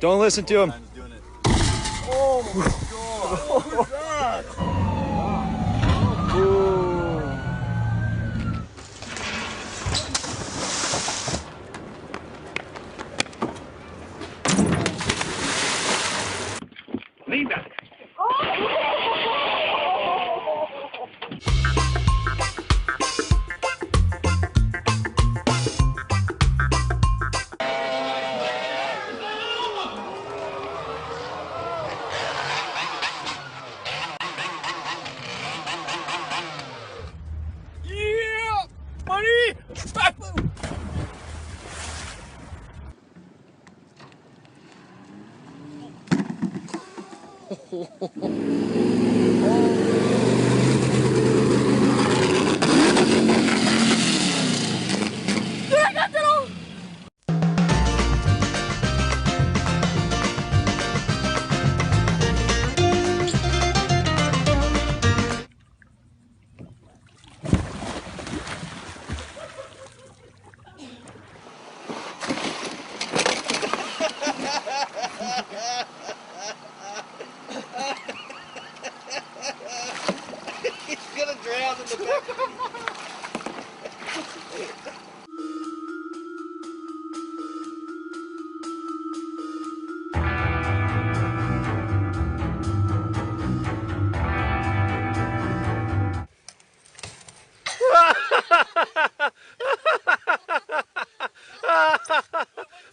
Don't listen to him. Oh my god! What was that? Leave that. Yeah, buddy! Back move! He's gonna drown in the back.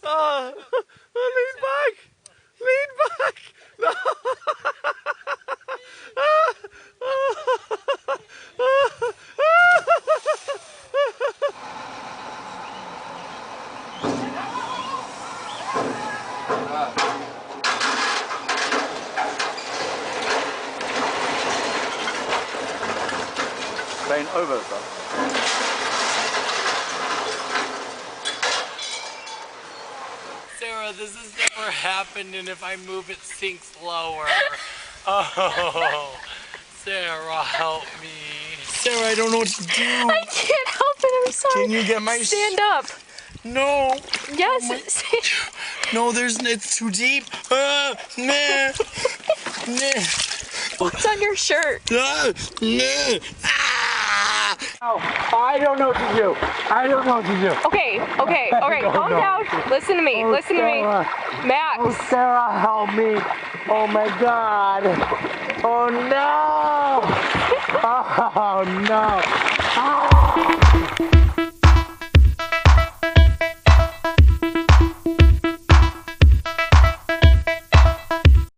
Oh, lean back! Lean back! No! Plane over, bro. Sarah, this has never happened, and if I move, it sinks lower. Oh, Sarah, help me. Sarah, I don't know what to do. I can't help it, I'm sorry. Can you get my... Stand up. No. Yes. No, it's too deep. Nah. Nah. What's on your shirt? Nah. Oh, I don't know what to do. I don't know what to do. Okay, calm down. Listen to me, listen to me. Max. Oh, Sarah, help me. Oh my God. Oh no. Oh no. Oh.